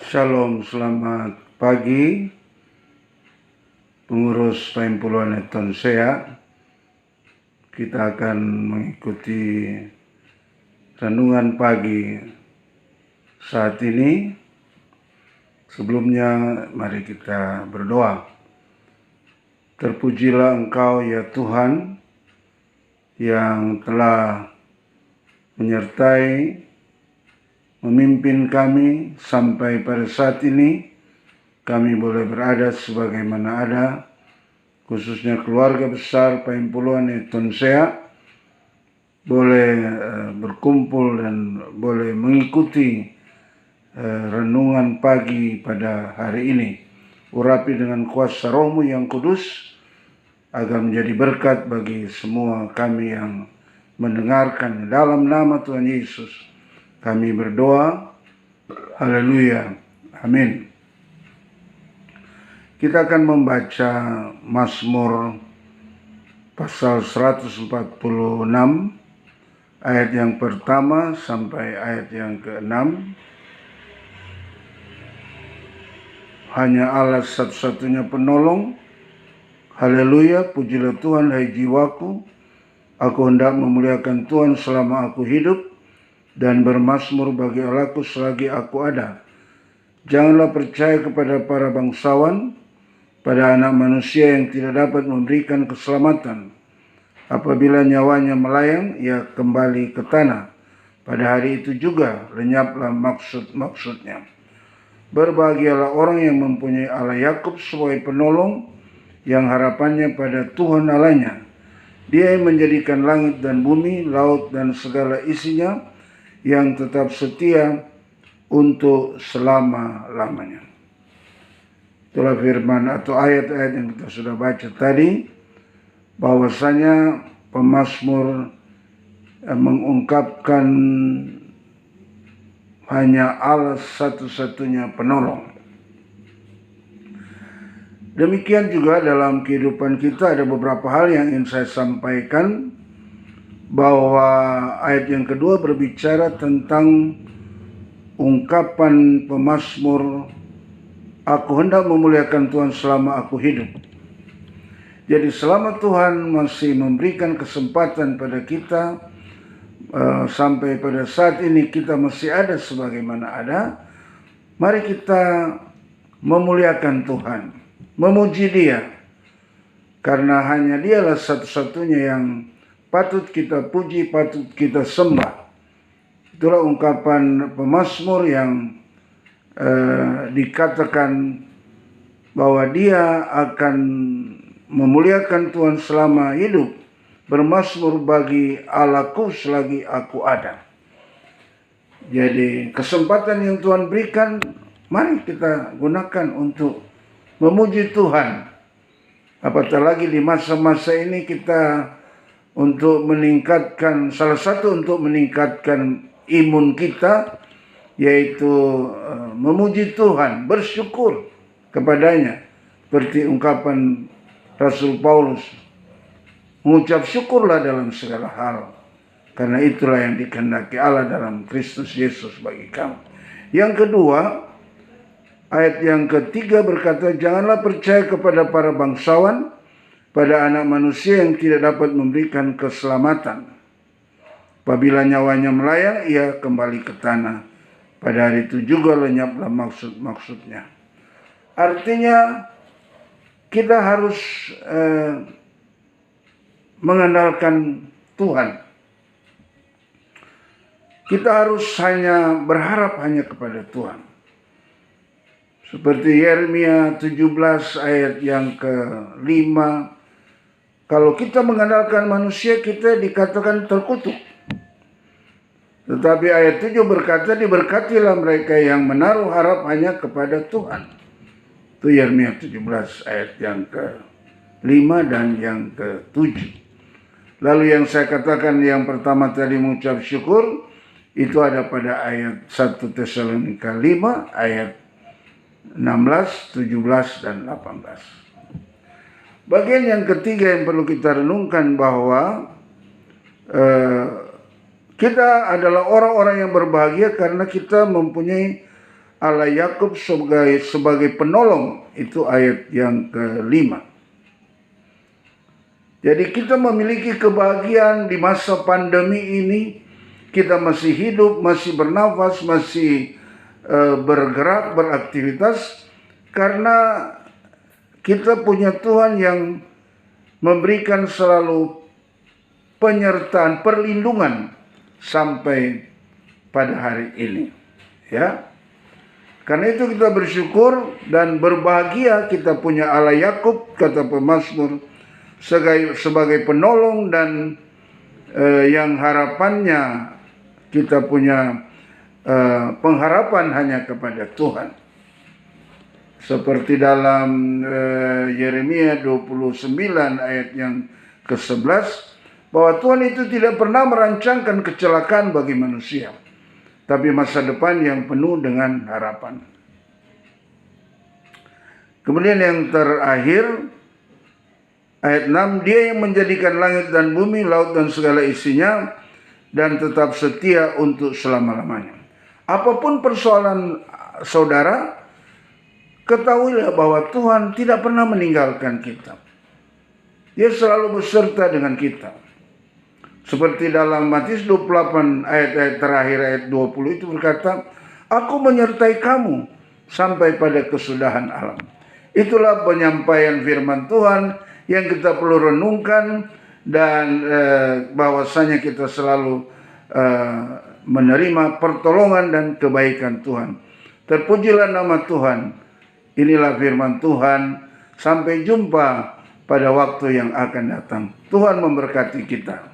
Shalom, selamat pagi pengurus Paimpuloan Tonsea. Kita akan mengikuti renungan pagi saat ini. Sebelumnya mari kita berdoa. Terpujilah Engkau ya Tuhan yang telah menyertai memimpin kami sampai pada saat ini. Kami boleh berada sebagaimana ada, khususnya keluarga besar Paimpuloan Tonsea boleh berkumpul dan boleh mengikuti renungan pagi pada hari ini. Urapi dengan kuasa Roh-Mu yang kudus agar menjadi berkat bagi semua kami yang mendengarkan. Dalam nama Tuhan Yesus kami berdoa. Haleluya. Amin. Kita akan membaca Mazmur pasal 146 ayat yang pertama sampai ayat yang ke-6. Hanya Allah satu-satunya penolong. Haleluya, pujilah Tuhan hai jiwaku. Aku hendak memuliakan Tuhan selama aku hidup, dan bermazmur bagi Allahku selagi aku ada. Janganlah percaya kepada para bangsawan, pada anak manusia yang tidak dapat memberikan keselamatan. Apabila nyawanya melayang, ia kembali ke tanah. Pada hari itu juga lenyaplah maksud-maksudnya. Berbahagialah orang yang mempunyai Allah Yakub sebagai penolong, yang harapannya pada Tuhan Allahnya. Dia yang menjadikan langit dan bumi, laut dan segala isinya, yang tetap setia untuk selama-lamanya. Itulah firman atau ayat-ayat yang kita sudah baca tadi, bahwasanya pemazmur mengungkapkan hanya Allah satu-satunya penolong. Demikian juga dalam kehidupan kita ada beberapa hal yang ingin saya sampaikan, bahwa ayat yang kedua berbicara tentang ungkapan pemazmur, aku hendak memuliakan Tuhan selama aku hidup. Jadi selama Tuhan masih memberikan kesempatan pada kita, sampai pada saat ini kita masih ada sebagaimana ada, mari kita memuliakan Tuhan, memuji Dia, karena hanya Dialah satu-satunya yang patut kita puji, patut kita sembah. Itulah ungkapan pemazmur yang dikatakan bahwa dia akan memuliakan Tuhan selama hidup, bermazmur bagi Allahku selagi aku ada. Jadi kesempatan yang Tuhan berikan, mari kita gunakan untuk memuji Tuhan. Apatah lagi di masa-masa ini kita untuk meningkatkan, salah satu untuk meningkatkan imun kita, yaitu memuji Tuhan, bersyukur kepadanya. Seperti ungkapan Rasul Paulus, mengucap syukurlah dalam segala hal, karena itulah yang dikehendaki Allah dalam Kristus Yesus bagi kamu. Yang kedua, ayat yang ketiga berkata, janganlah percaya kepada para bangsawan, pada anak manusia yang tidak dapat memberikan keselamatan. Apabila nyawanya melayang, ia kembali ke tanah. Pada hari itu juga lenyaplah maksud-maksudnya. Artinya kita harus mengandalkan Tuhan. Kita harus hanya berharap hanya kepada Tuhan. Seperti Yeremia 17 ayat yang ke-5. Kalau kita mengandalkan manusia, kita dikatakan terkutuk. Tetapi ayat 7 berkata, diberkatilah mereka yang menaruh harap hanya kepada Tuhan. Itu Yeremia 17 ayat yang ke-5 dan yang ke-7. Lalu yang saya katakan yang pertama tadi mengucap syukur, itu ada pada ayat 1 Tesalonika 5 ayat 16, 17 dan 18. Bagian yang ketiga yang perlu kita renungkan bahwa kita adalah orang-orang yang berbahagia karena kita mempunyai Allah Yakub sebagai penolong. Itu ayat yang kelima. Jadi kita memiliki kebahagiaan di masa pandemi ini. Kita masih hidup, masih bernafas, masih bergerak, beraktivitas, karena kita punya Tuhan yang memberikan selalu penyertaan, perlindungan sampai pada hari ini. Ya, karena itu kita bersyukur dan berbahagia kita punya Allah Yakub, kata pemazmur, sebagai penolong dan yang harapannya kita punya pengharapan hanya kepada Tuhan. Seperti dalam Yeremia 29 ayat yang ke-11, bahwa Tuhan itu tidak pernah merancangkan kecelakaan bagi manusia, tapi masa depan yang penuh dengan harapan. Kemudian yang terakhir, ayat 6, Dia yang menjadikan langit dan bumi, laut dan segala isinya, dan tetap setia untuk selama-lamanya. Apapun persoalan saudara, ketahuilah bahwa Tuhan tidak pernah meninggalkan kita. Dia selalu beserta dengan kita. Seperti dalam Matius 28 ayat terakhir ayat 20 itu berkata, Aku menyertai kamu sampai pada kesudahan alam. Itulah penyampaian firman Tuhan yang kita perlu renungkan, dan bahwasanya kita selalu menerima pertolongan dan kebaikan Tuhan. Terpujilah nama Tuhan. Inilah firman Tuhan. Sampai jumpa pada waktu yang akan datang. Tuhan memberkati kita.